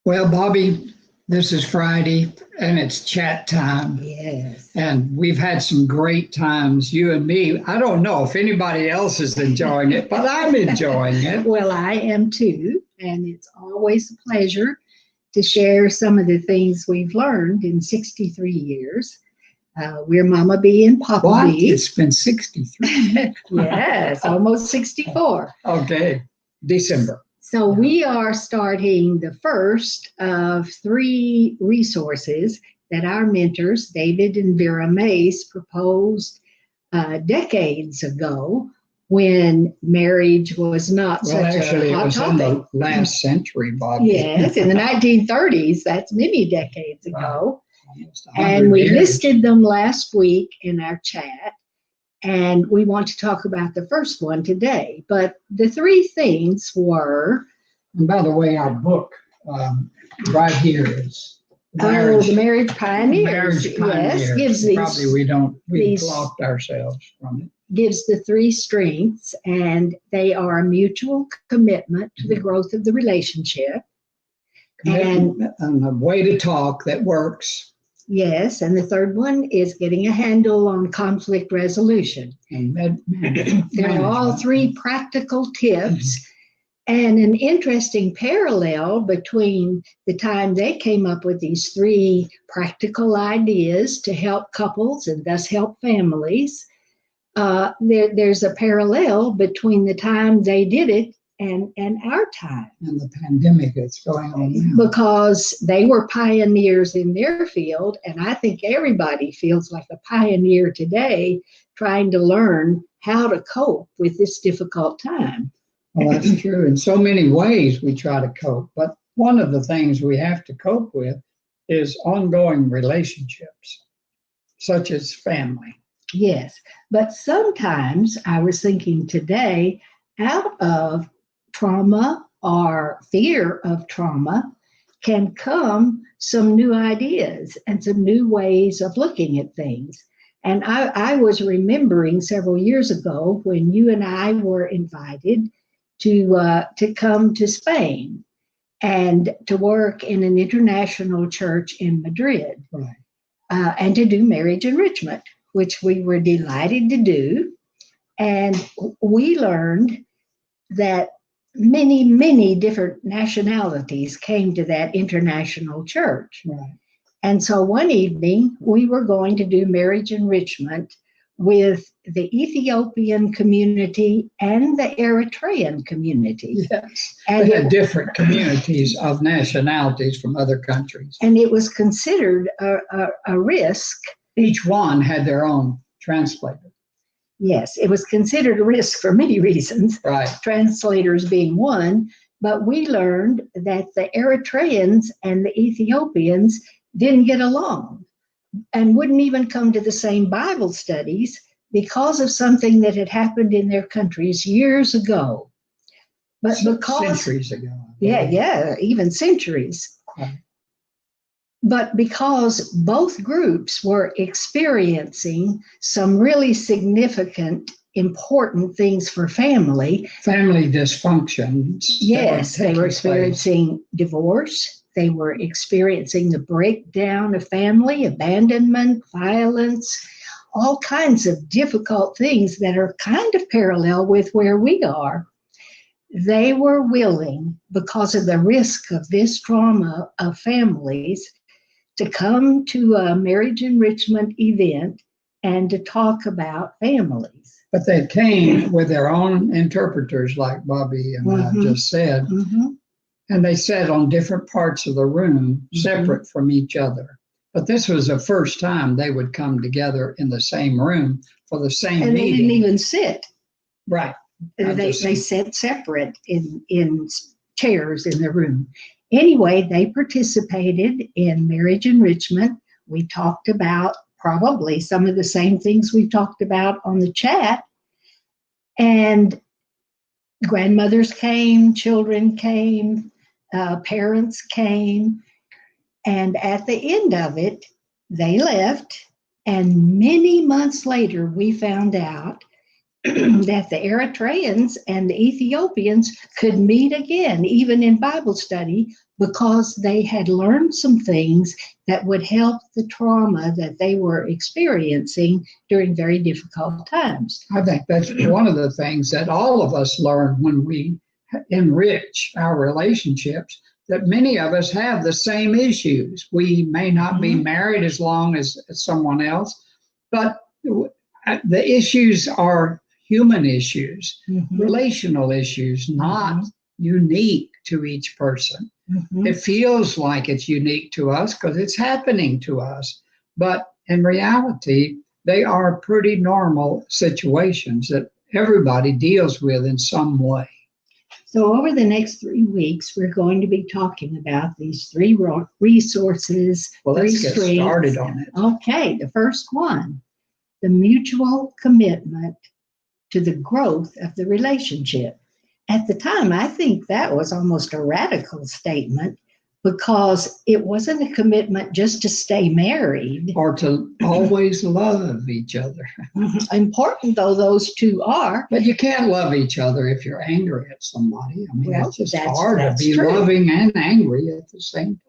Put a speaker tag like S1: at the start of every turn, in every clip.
S1: Well, Bobby, this is Friday and it's chat time.
S2: Yes.
S1: And we've had some great times, you and me. I don't know if anybody else is enjoying it, but I'm enjoying it.
S2: Well, I am too. And it's always a pleasure to share some of the things we've learned in 63 years. We're Mama B and Papa
S1: What?
S2: B.
S1: It's been 63.
S2: Yes, almost 64.
S1: Okay, December.
S2: So we are starting the first of three resources that our mentors, David and Vera Mace, proposed decades ago when marriage was not
S1: Well,
S2: such
S1: actually,
S2: a
S1: it
S2: hot
S1: was
S2: topic.
S1: in the last century, Bobby.
S2: Yes, in the 1930s, that's many decades ago.
S1: Almost
S2: And
S1: 100
S2: we
S1: years.
S2: listed them last week in our chat. And we want to talk about the first one today. But the three things were.
S1: And by the way, our book right here is
S2: The Marriage Pioneers.
S1: Marriage Pioneers.
S2: Yes, gives these.
S1: Probably we
S2: these-
S1: blocked ourselves from it.
S2: Gives the three strengths, and they are a mutual commitment to the growth of the relationship.
S1: And a way to talk that works.
S2: Yes, and the third one is getting a handle on conflict resolution.
S1: And
S2: They're all three practical tips. And an interesting parallel between the time they came up with these three practical ideas to help couples and thus help families. There's a parallel between the time they did it and our time.
S1: And the pandemic that's going on now.
S2: Because they were pioneers in their field, and I think everybody feels like a pioneer today trying to learn how to cope with this difficult time.
S1: Well, that's true. In so many ways we try to cope, but one of the things we have to cope with is ongoing relationships, such as family.
S2: Yes, but sometimes I was thinking today, out of trauma or fear of trauma can come some new ideas and some new ways of looking at things. And I was remembering several years ago when you and I were invited to come to Spain and to work in an international church in Madrid,
S1: Right.
S2: And to do marriage enrichment, which we were delighted to do. And we learned that many, many different nationalities came to that international church.
S1: Right.
S2: And so one evening, we were going to do marriage enrichment with the Ethiopian community and the Eritrean community.
S1: Yes.
S2: And
S1: They had different communities of nationalities from other countries.
S2: And it was considered a risk.
S1: Each one had their own translator.
S2: Yes, it was considered a risk for many reasons,
S1: Right.
S2: translators being one, but we learned that the Eritreans and the Ethiopians didn't get along and wouldn't even come to the same Bible studies because of something that had happened in their countries years ago. But because
S1: centuries ago.
S2: even centuries.
S1: Right.
S2: But because both groups were experiencing some really significant, important things for family.
S1: Family dysfunction.
S2: Yes, they were experiencing divorce. They were experiencing the breakdown of family, abandonment, violence, all kinds of difficult things that are kind of parallel with where we are. They were willing, because of the risk of this trauma of families, to come to a marriage enrichment event and to talk about families.
S1: But they came with their own interpreters, like Bobby and I just said, and they sat on different parts of the room, separate from each other. But this was the first time they would come together in the same room for the same meeting.
S2: And they didn't even sit.
S1: Right.
S2: They sat separate in chairs in the room. Anyway, they participated in marriage enrichment. We talked about probably some of the same things we've talked about on the chat. And grandmothers came, children came, parents came. And at the end of it, they left. And many months later, we found out that the Eritreans and the Ethiopians could meet again, even in Bible study, because they had learned some things that would help the trauma that they were experiencing during very difficult times.
S1: I think that's one of the things that all of us learn when we enrich our relationships, that many of us have the same issues. We may not be married as long as someone else, but the issues are human issues, relational issues, not unique to each person. It feels like it's unique to us because it's happening to us, but in reality, they are pretty normal situations that everybody deals with in some way.
S2: So over the next 3 weeks, we're going to be talking about these 3 resources.
S1: Well, let's get started on it.
S2: Okay, the first one, the mutual commitment to the growth of the relationship. At the time, I think that was almost a radical statement, because it wasn't a commitment just to stay married.
S1: Or to always love each other.
S2: Important though those two are.
S1: But you can't love each other if you're angry at somebody. I mean, it's just hard to be
S2: true.
S1: Loving and angry at the same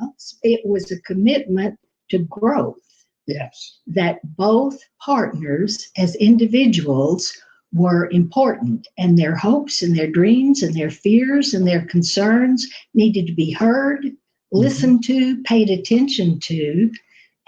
S1: time.
S2: It was a commitment to growth.
S1: Yes.
S2: That both partners as individuals were important, and their hopes and their dreams and their fears and their concerns needed to be heard, listened to, paid attention to,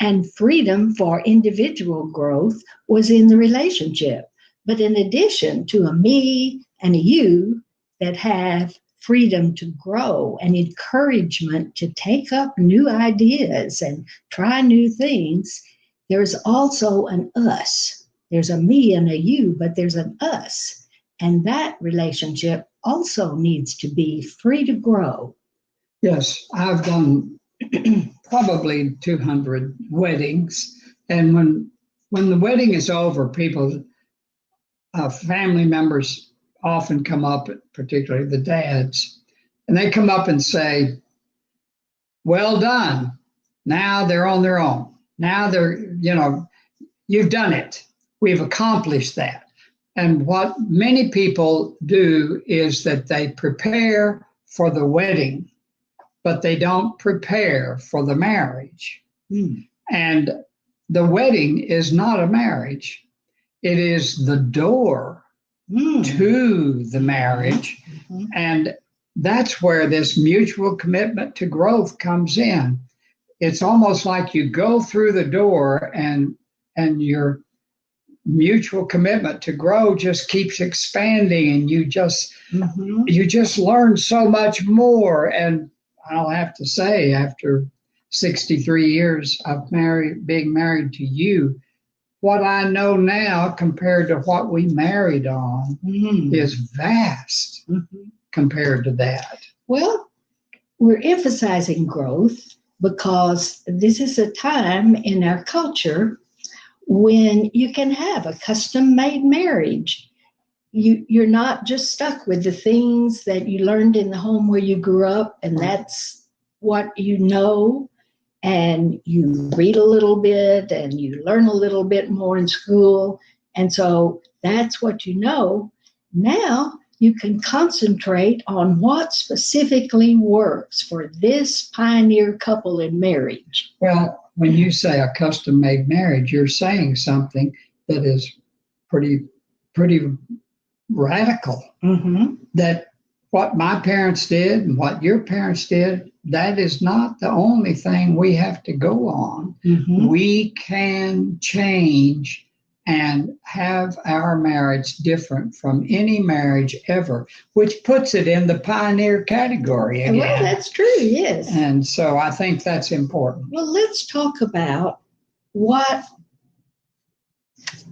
S2: and freedom for individual growth was in the relationship. But in addition to a me and a you that have freedom to grow and encouragement to take up new ideas and try new things, there's also an us. There's a me and a you, but there's an us. And that relationship also needs to be free to grow.
S1: Yes, I've done probably 200 weddings. And when the wedding is over, people, family members often come up, particularly the dads, and they come up and say, well done. Now they're on their own. Now you've done it. We've accomplished that. And what many people do is that they prepare for the wedding, but they don't prepare for the marriage. And the wedding is not a marriage. It is the door to the marriage. And that's where this mutual commitment to growth comes in. It's almost like you go through the door and your mutual commitment to grow just keeps expanding, and you just learn so much more. And I'll have to say, after 63 years of being married to you, what I know now compared to what we married on is vast compared to that.
S2: Well, we're emphasizing growth because this is a time in our culture when you can have a custom-made marriage. You're not just stuck with the things that you learned in the home where you grew up, and that's what you know, and you read a little bit and you learn a little bit more in school, and so that's what you know. Now you can concentrate on what specifically works for this pioneer couple in marriage.
S1: Well, when you say a custom-made marriage, you're saying something that is pretty radical. That what my parents did and what your parents did, that is not the only thing we have to go on. We can change and have our marriage different from any marriage ever, which puts it in the pioneer category again.
S2: Well, that's true, yes.
S1: And so I think that's important.
S2: Well, let's talk about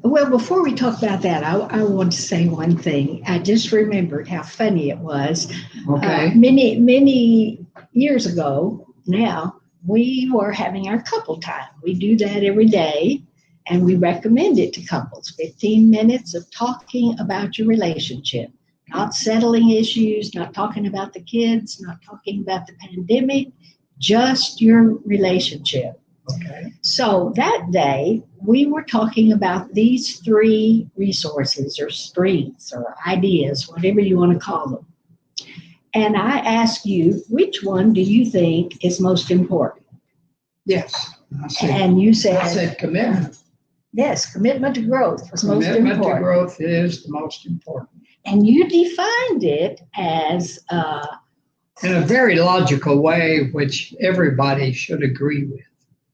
S2: before we talk about that, I want to say one thing. I just remembered how funny it was.
S1: Okay.
S2: Many years ago now, we were having our couple time. We do that every day. And we recommend it to couples, 15 minutes of talking about your relationship, not settling issues, not talking about the kids, not talking about the pandemic, just your relationship.
S1: Okay.
S2: So that day, we were talking about these three resources or strengths or ideas, whatever you want to call them. And I asked you, which one do you think is most important?
S1: Yes.
S2: And you
S1: I
S2: said,
S1: said commitment.
S2: yes, commitment to growth was most
S1: Commitment to
S2: important.
S1: growth is the most important.
S2: And you defined it as,
S1: In a very logical way, which everybody should agree with.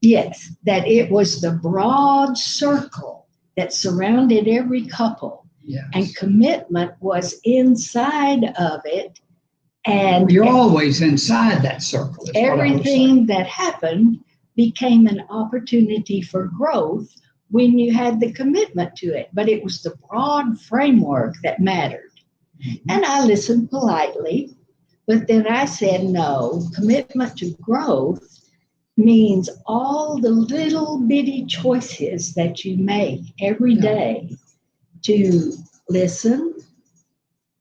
S2: yes, that it was the broad circle that surrounded every couple.
S1: Yes.
S2: And commitment was inside of it. And
S1: You're always inside that circle. Is
S2: everything that happened became an opportunity for growth when you had the commitment to it. But it was the broad framework that mattered.
S1: Mm-hmm.
S2: And I listened politely, but then I said, no, commitment to growth means all the little bitty choices that you make every day to listen,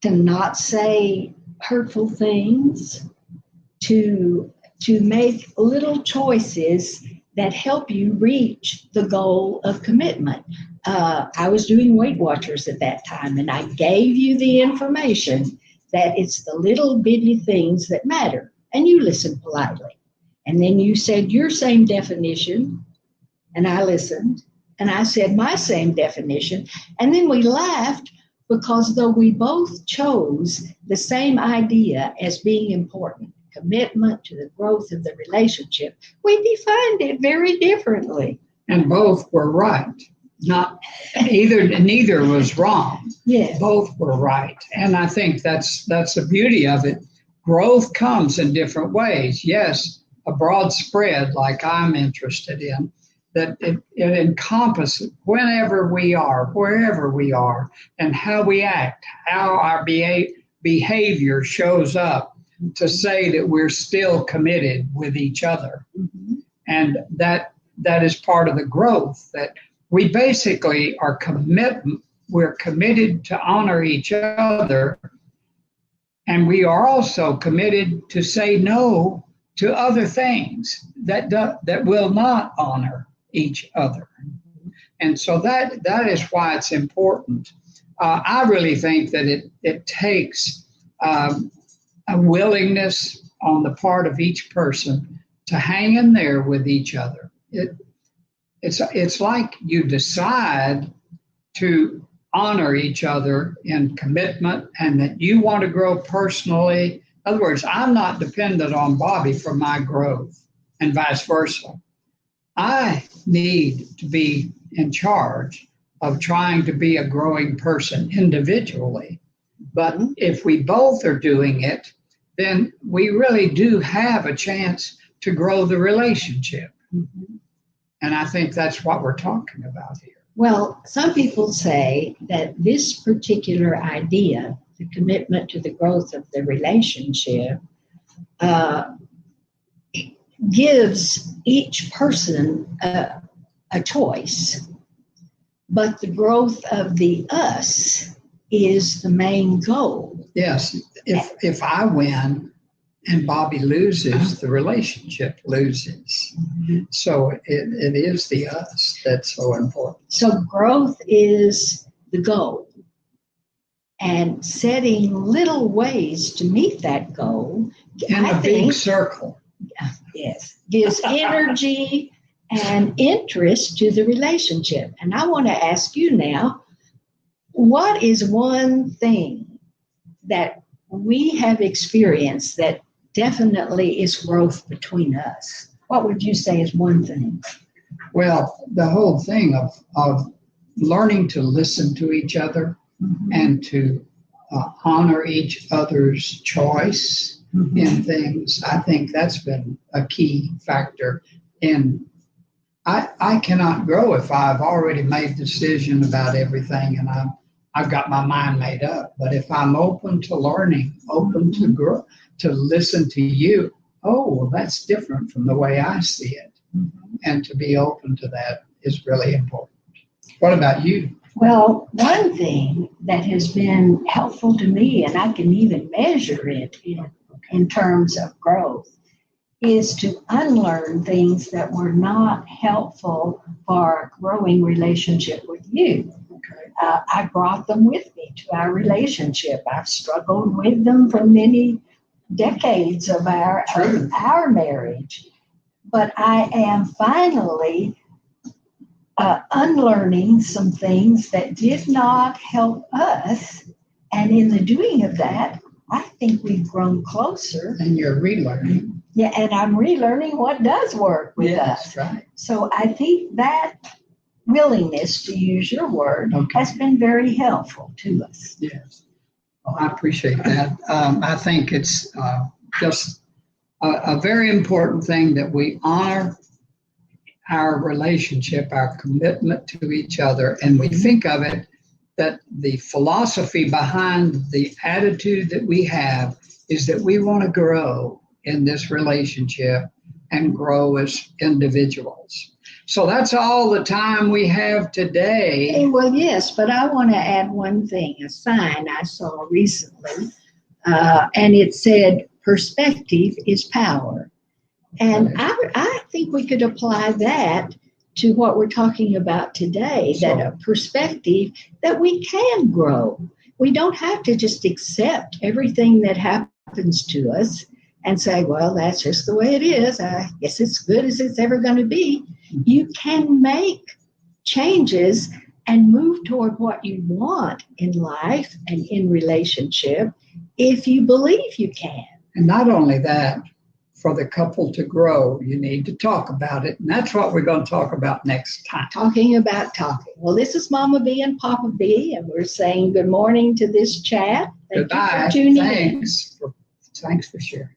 S2: to not say hurtful things, to make little choices that help you reach the goal of commitment. I was doing Weight Watchers at that time, and I gave you the information that it's the little bitty things that matter, and you listened politely. And then you said your same definition, and I listened, and I said my same definition, and then we laughed because though we both chose the same idea as being important, commitment to the growth of the relationship, we defined it very differently.
S1: And both were right. Neither was wrong.
S2: Yeah.
S1: Both were right. And I think that's the beauty of it. Growth comes in different ways. Yes, a broad spread like I'm interested in, that it encompasses whenever we are, wherever we are, and how we act, how our behavior shows up to say that we're still committed with each other.
S2: Mm-hmm.
S1: And that is part of the growth, that we basically we're committed to honor each other, and we are also committed to say no to other things that will not honor each other. And so that is why it's important. I really think that it takes a willingness on the part of each person to hang in there with each other. It's like you decide to honor each other in commitment and that you want to grow personally. In other words, I'm not dependent on Bobby for my growth and vice versa. I need to be in charge of trying to be a growing person individually. But if we both are doing it, then we really do have a chance to grow the relationship. Mm-hmm. And I think that's what we're talking about here.
S2: Well, some people say that this particular idea, the commitment to the growth of the relationship, gives each person a choice, but the growth of the us is the main goal.
S1: Yes, if I win and Bobby loses, the relationship loses. Mm-hmm. So it is the us that's so important.
S2: So growth is the goal. And setting little ways to meet that goal,
S1: in a big circle.
S2: Yes, gives energy and interest to the relationship. And I want to ask you now, what is one thing that we have experienced that definitely is growth between us? What would you say is one thing?
S1: Well, the whole thing of learning to listen to each other, mm-hmm. and to honor each other's choice, mm-hmm. in things, I think that's been a key factor. And I cannot grow if I've already made a decision about everything and I've got my mind made up. But if I'm open to learning, open to grow, to listen to you, well, that's different from the way I see it. Mm-hmm. And to be open to that is really important. What about you?
S2: Well, one thing that has been helpful to me, and I can even measure it in terms of growth, is to unlearn things that were not helpful for a growing relationship with you.
S1: Okay.
S2: I brought them with me to our relationship. I've struggled with them for many decades of our marriage. But I am finally unlearning some things that did not help us. And in the doing of that, I think we've grown closer.
S1: And you're relearning.
S2: Yeah, and I'm relearning what does work with us.
S1: That's right.
S2: So I think that willingness, to use your word, has been very helpful to us.
S1: Yes. Well, I appreciate that. I think it's just a very important thing that we honor our relationship, our commitment to each other, and we think of it that the philosophy behind the attitude that we have is that we want to grow in this relationship and grow as individuals. So that's all the time we have today.
S2: Well, yes, but I want to add one thing, a sign I saw recently, and it said, perspective is power. And I think we could apply that to what we're talking about today, that a perspective that we can grow. We don't have to just accept everything that happens to us and say, well, that's just the way it is. I guess it's good as it's ever going to be. You can make changes and move toward what you want in life and in relationship if you believe you can.
S1: And not only that, for the couple to grow, you need to talk about it. And that's what we're going to talk about next time.
S2: Talking about talking. Well, this is Mama B and Papa B, and we're saying good morning to this chat.
S1: Goodbye.
S2: Thank you for tuning in.
S1: Thanks for sharing.